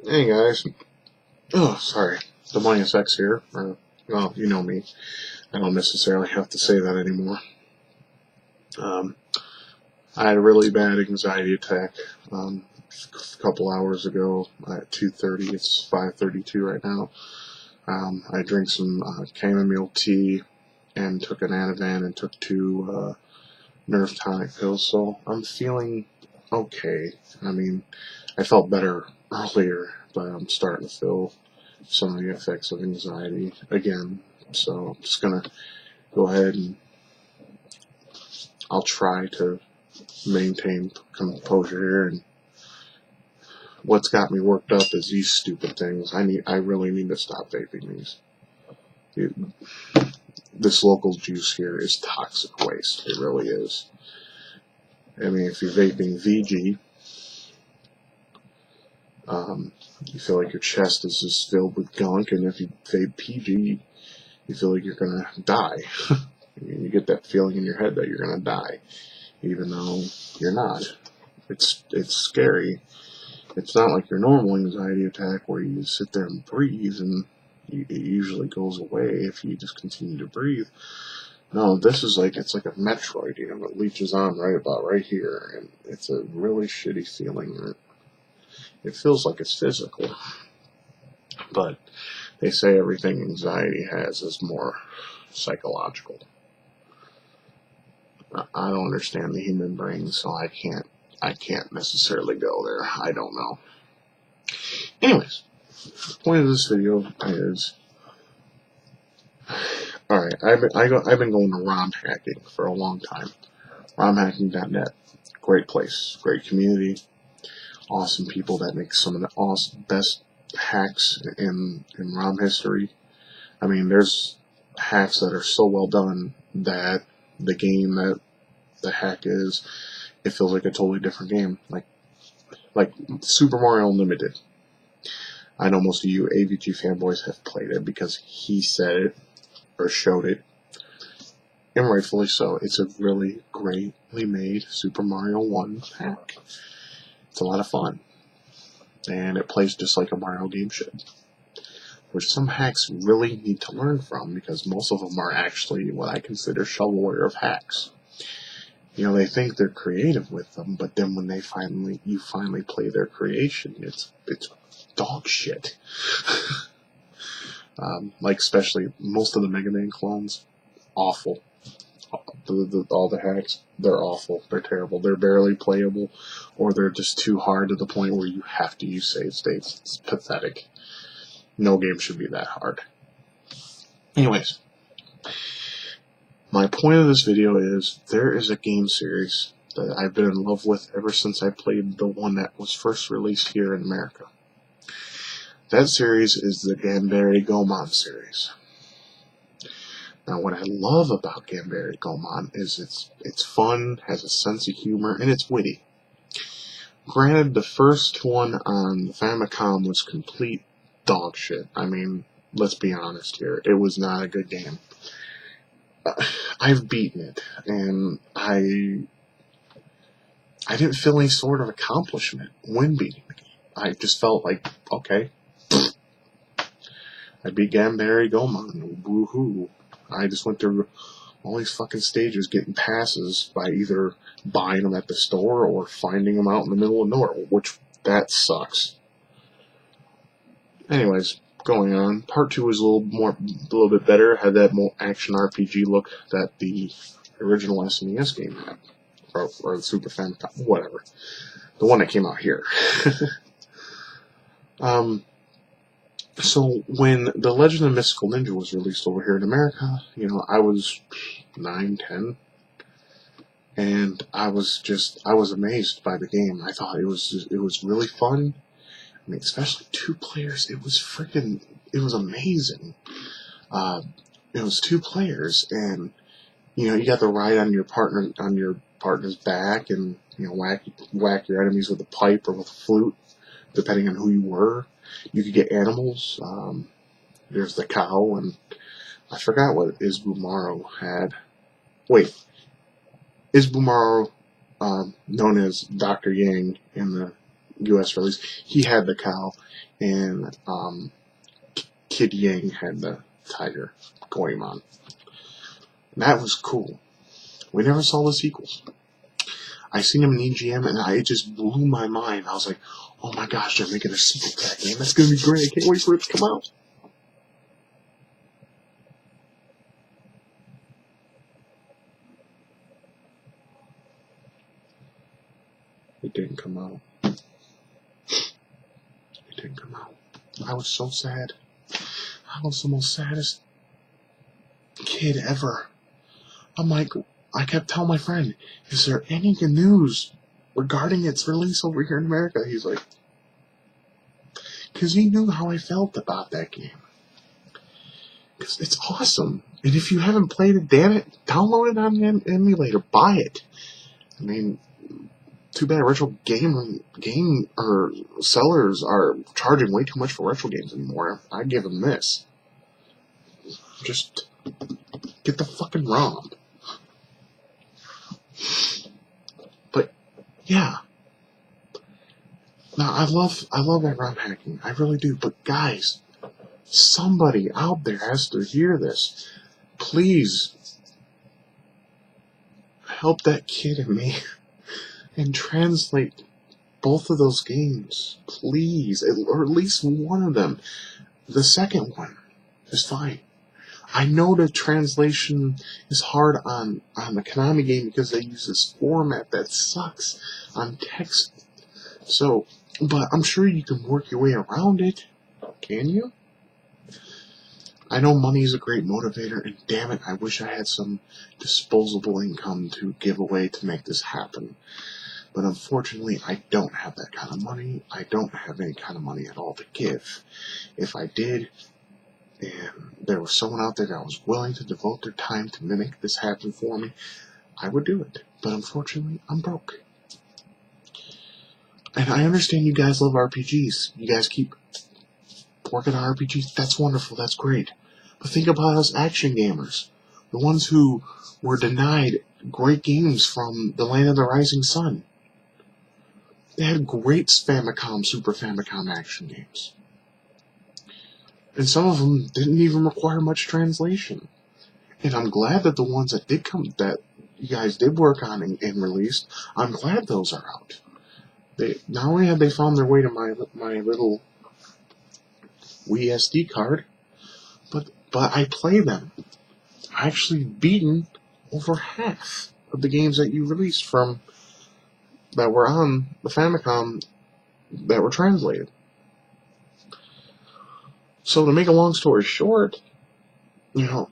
Hey guys. Oh, sorry. The Minus X here. Well, you know me. I don't necessarily have to say that anymore. I had a really bad anxiety attack a couple hours ago at 2:30. It's 5:32 right now. I drank some chamomile tea and took an Ativan and took two nerve tonic pills, so I'm feeling okay. I mean, I felt better earlier, but I'm starting to feel some of the effects of anxiety again. So I'm just gonna go ahead and I'll try to maintain composure here. And what's got me worked up is these stupid things. I really need to stop vaping these. This local juice here is toxic waste. It really is. I mean, if you're vaping VG, you feel like your chest is just filled with gunk, and if you vape PG, you feel like you're gonna die. You get that feeling in your head that you're gonna die, even though you're not. It's scary. It's not like your normal anxiety attack where you sit there and breathe, and it usually goes away if you just continue to breathe. No, this is like, it's like a Metroid, it leeches on right here, and it's a really shitty feeling. It feels like it's physical, but they say everything anxiety has is more psychological. I don't understand the human brain, so I can't necessarily go there. I don't know. Anyways, the point of this video is, alright, I've been going to ROM hacking for a long time. romhacking.net, great place, great community, awesome people that make some of the best hacks in ROM history. I mean, there's hacks that are so well done that the game that the hack is, it feels like a totally different game. Like Super Mario Unlimited. I know most of you AVG fanboys have played it because he said it or showed it, and rightfully so. It's a really greatly made Super Mario 1 hack. It's a lot of fun, and it plays just like a Mario game should, which some hacks really need to learn from, because most of them are actually what I consider shovelware of hacks. They think they're creative with them, but then when you finally play their creation, it's dog shit. Like especially most of the Mega Man clones, awful. All the hacks, they're awful. They're terrible. They're barely playable, or they're just too hard to the point where you have to use save states. It's pathetic. No game should be that hard. Anyways, my point of this video is, there is a game series that I've been in love with ever since I played the one that was first released here in America. That series is the Ganbare Goemon series. Now, what I love about Ganbare Goemon is it's fun, has a sense of humor, and it's witty. Granted, the first one on the Famicom was complete dog shit. I mean, let's be honest here. It was not a good game. I've beaten it, and I didn't feel any sort of accomplishment when beating the game. I just felt like, okay, I beat Ganbare Goemon, woohoo. I just went through all these fucking stages getting passes by either buying them at the store or finding them out in the middle of nowhere, which, that sucks. Anyways, going on, part 2 was a little bit better, had that more action RPG look that the original SNES game had, or the Super Famicom, whatever, the one that came out here. So when The Legend of Mystical Ninja was released over here in America, I was 9, 10, and I was amazed by the game. I thought it was really fun. I mean, especially 2 players, it was amazing. It was 2 players, and you got to ride on your partner's back, and whack your enemies with a pipe or with a flute, depending on who you were. You could get animals. There's the cow, and I forgot what Isbumaro had. Wait, Isbumaro, known as Dr. Yang in the U.S. release, he had the cow, and Kid Yang had the tiger, Goemon. And that was cool. We never saw the sequels. I seen him in EGM, and it just blew my mind. I was like, oh my gosh, they're making a sequel to that game. That's going to be great. I can't wait for it to come out. It didn't come out. It didn't come out. I was so sad. I was the most saddest kid ever. I'm like, I kept telling my friend, is there any news regarding its release over here in America? He's like, because he knew how I felt about that game. Because it's awesome. And if you haven't played it, damn it, download it on an emulator. Buy it. I mean, too bad retro game or sellers are charging way too much for retro games anymore. I give them this. Just get the fucking ROM. But yeah. Now I love that ROM hacking. I really do. But guys, somebody out there has to hear this. Please help that kid in me and translate both of those games, please, or at least one of them. The second one is fine. I know the translation is hard on the Konami game because they use this format that sucks on text. So, but I'm sure you can work your way around it. Can you? I know money is a great motivator, and damn it, I wish I had some disposable income to give away to make this happen. But unfortunately, I don't have that kind of money. I don't have any kind of money at all to give. If I did, and there was someone out there that was willing to devote their time to make this happen for me, I would do it. But unfortunately, I'm broke. And I understand you guys love RPGs. You guys keep working on RPGs. That's wonderful. That's great. But think about us action gamers. The ones who were denied great games from the Land of the Rising Sun. They had great famicom, Super Famicom action games. And some of them didn't even require much translation. And I'm glad that the ones that did come, that you guys did work on and released, I'm glad those are out. Not only have they found their way to my little Wii SD card, but I play them. I actually beaten over half of the games that you released from that were on the Famicom that were translated. So to make a long story short,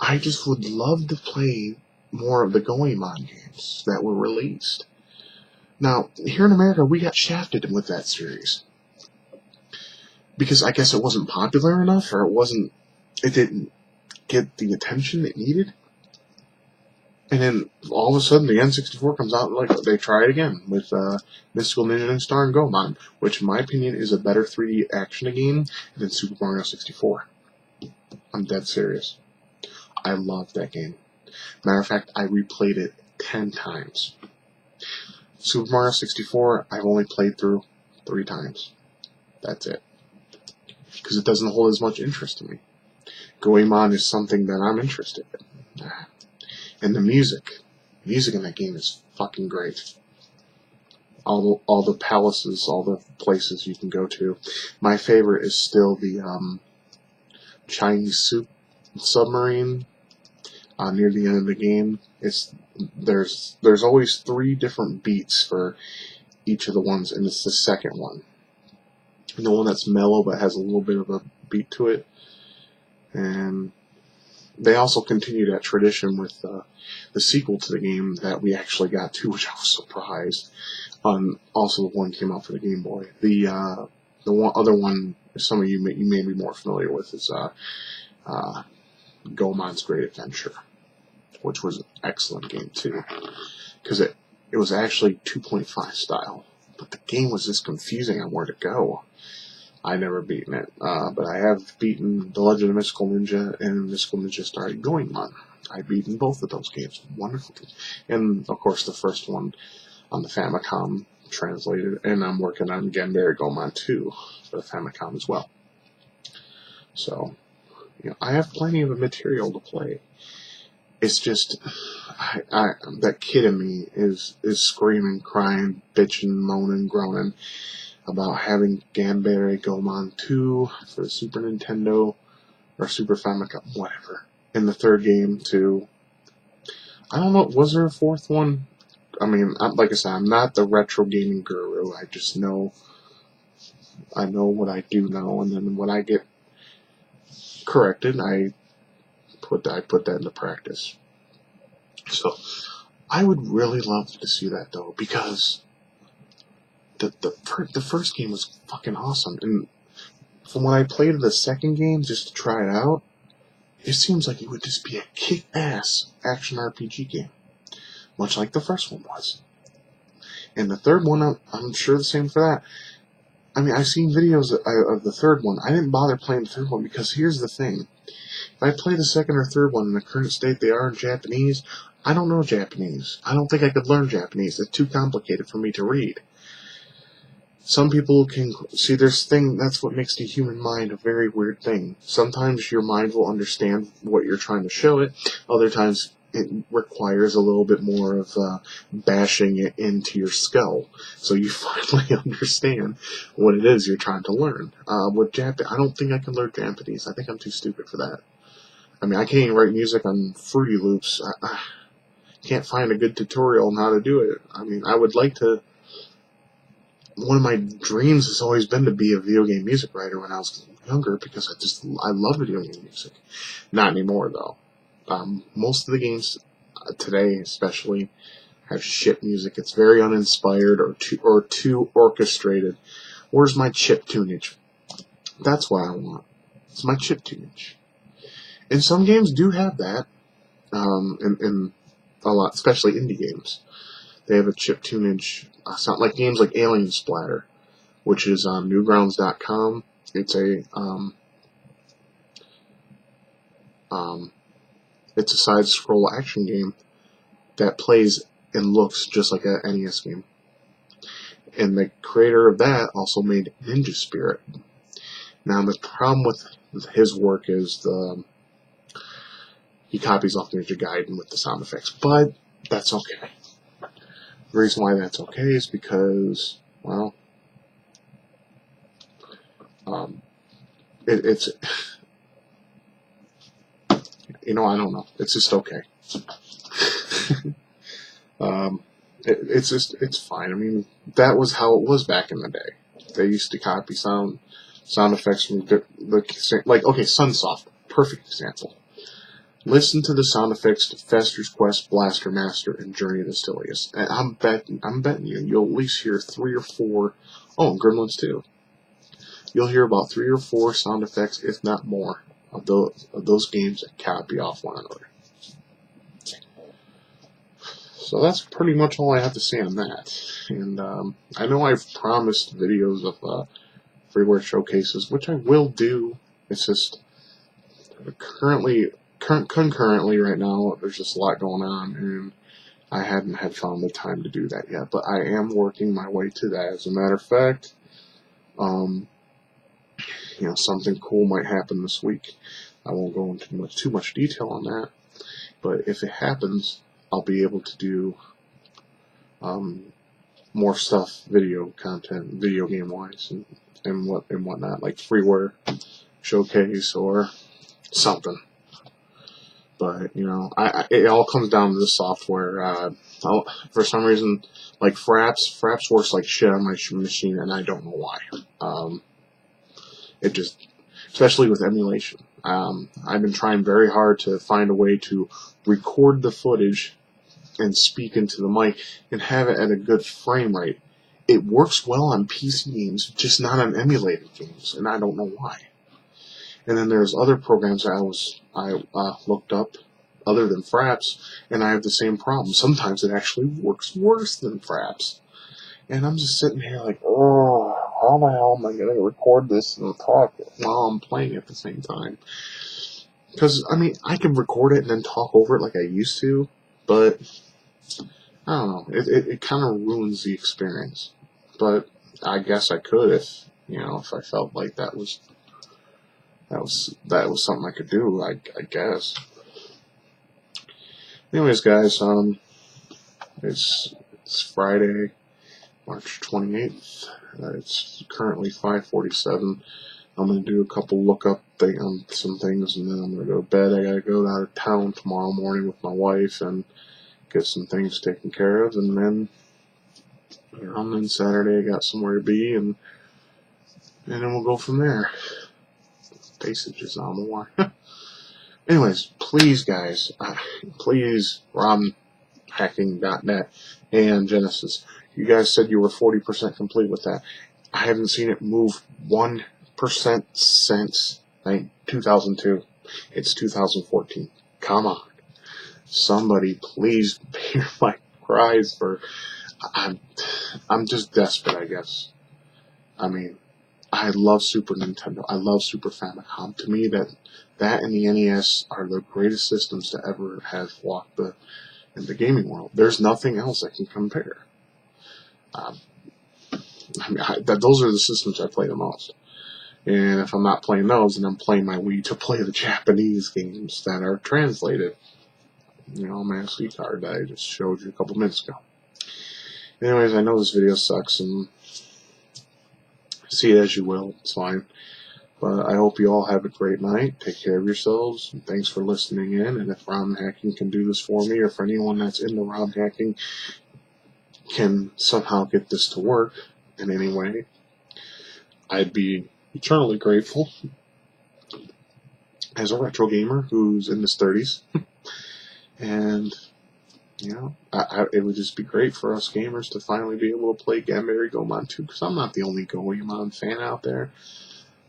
I just would love to play more of the Goemon games that were released. Now, here in America, we got shafted with that series. Because I guess it wasn't popular enough, or it didn't get the attention it needed. And then all of a sudden the N64 comes out and they try it again with Mystical Ninja Star and Goemon, which in my opinion is a better 3D action game than Super Mario 64. I'm dead serious. I love that game. Matter of fact, I replayed it 10 times. Super Mario 64, I've only played through 3 times. That's it. Because it doesn't hold as much interest to me. Goemon is something that I'm interested in. And the music in that game is fucking great. All the palaces, all the places you can go to. My favorite is still the Chinese submarine near the end of the game. There's always 3 different beats for each of the ones, and it's the second one. And the one that's mellow but has a little bit of a beat to it. And they also continue that tradition with the sequel to the game that we actually got to, which I was surprised. Also, the one came out for the Game Boy. The other one, some of you may be more familiar with, is Goemon's Great Adventure, which was an excellent game too, because it was actually 2.5 style, but the game was just confusing on where to go. I never beaten it, but I have beaten The Legend of Mystical Ninja and Mystical Ninja Star Goemon. I've beaten both of those games. Wonderful games. And, of course, the first one on the Famicom translated, and I'm working on Ganbare Goemon 2 for the Famicom as well. So, I have plenty of material to play. It's just, that kid in me is screaming, crying, bitching, moaning, groaning about having Ganbare Goemon 2 for the Super Nintendo or Super Famicom, whatever. In the third game too. I don't know, was there a fourth one? I mean, like I said, I'm not the retro gaming guru. I just know, I know what I do know, and then when I get corrected, I put that into practice. So I would really love to see that though, because the first game was fucking awesome, and from when I played the second game just to try it out, it seems like it would just be a kick-ass action RPG game, much like the first one was. And the third one, I'm sure the same for that. I mean, I've seen videos of the third one. I didn't bother playing the third one because here's the thing. If I play the second or third one in the current state they are in Japanese, I don't know Japanese. I don't think I could learn Japanese. It's too complicated for me to read. Some people can see that's what makes the human mind a very weird thing. Sometimes your mind will understand what you're trying to show it. Other times it requires a little bit more of bashing it into your skull, so you finally understand what it is you're trying to learn. With Japanese, I don't think I can learn Japanese. I think I'm too stupid for that. I mean, I can't even write music on Fruity Loops. I can't find a good tutorial on how to do it. I mean, I would like to. One of my dreams has always been to be a video game music writer when I was younger, because I love video game music. Not anymore though. Most of the games today, especially, have shit music. It's very uninspired or too orchestrated. Where's my chip tunage? That's what I want. It's my chip tunage. And some games do have that. In a lot, especially indie games, they have a chip tunage. Sound like games like Alien Splatter, which is on Newgrounds.com. It's a it's a side-scroll action game that plays and looks just like an NES game. And the creator of that also made Ninja Spirit. Now the problem with his work is he copies off Ninja Gaiden with the sound effects, but that's okay. The reason why that's okay is because, well, it's I don't know. It's just okay. It's fine. I mean, that was how it was back in the day. They used to copy sound effects from like, okay, Sunsoft, perfect example. Listen to the sound effects to Fester's Quest, Blaster Master, and Journey to Stilius. And I'm betting you'll at least hear 3 or 4. Oh, and Gremlins too. You'll hear about 3 or 4 sound effects, if not more, of those games that copy off one another. So that's pretty much all I have to say on that. And I know I've promised videos of freeware showcases, which I will do. It's just concurrently right now, there's just a lot going on, and I hadn't found the time to do that yet. But I am working my way to that. As a matter of fact, something cool might happen this week. I won't go into too much detail on that, but if it happens, I'll be able to do more stuff, video content, video game wise, and whatnot, like freeware showcase or something. But it all comes down to the software. For some reason, like Fraps works like shit on my machine, and I don't know why. It just, especially with emulation. I've been trying very hard to find a way to record the footage and speak into the mic and have it at a good frame rate. It works well on PC games, just not on emulated games, and I don't know why. And then there's other programs I looked up other than Fraps, and I have the same problem. Sometimes it actually works worse than Fraps. And I'm just sitting here like, oh, how the hell am I going to record this and talk while I'm playing at the same time? Because, I mean, I can record it and then talk over it like I used to, but I don't know. It kind of ruins the experience. but I guess I could if if I felt like that was something I could do. I guess. Anyways, guys, it's Friday, March 28th. It's currently 5:47. I'm gonna do a couple lookup on some things, and then I'm gonna go to bed. I gotta go out of town tomorrow morning with my wife and get some things taken care of, and then then Saturday I got somewhere to be, and then we'll go from there. Basically, just on the wire. Anyways, please, guys, please, romhacking.net and Genesis. You guys said you were 40% complete with that. I haven't seen it move 1% since 2002. It's 2014. Come on. Somebody please hear my cries for... I'm just desperate, I guess. I mean, I love Super Nintendo. I love Super Famicom. To me, that and the NES are the greatest systems to ever have walked in the gaming world. There's nothing else that can compare. Those are the systems I play the most. And if I'm not playing those, then I'm playing my Wii to play the Japanese games that are translated. My SD card that I just showed you a couple minutes ago. Anyways, I know this video sucks, and see it as you will. It's fine. But I hope you all have a great night. Take care of yourselves. And thanks for listening in. And if ROM hacking can do this for me, or for anyone that's into ROM hacking can somehow get this to work in any way, I'd be eternally grateful. As a retro gamer who's in his 30s. And, it would just be great for us gamers to finally be able to play ganbare Goemon 2, because I'm not the only Goemon fan out there.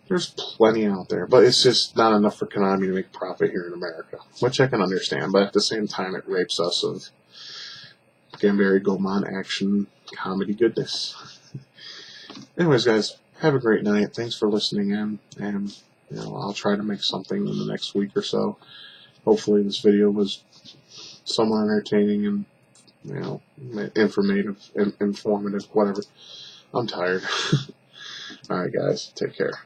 There's plenty out there, but it's just not enough for Konami to make profit here in America, which I can understand, but at the same time it rapes us of ganbare Goemon action comedy goodness. Anyways, guys, have a great night. Thanks for listening in, and I'll try to make something in the next week or so. Hopefully this video was somewhat entertaining and informative, informative, whatever. I'm tired. Alright guys, take care.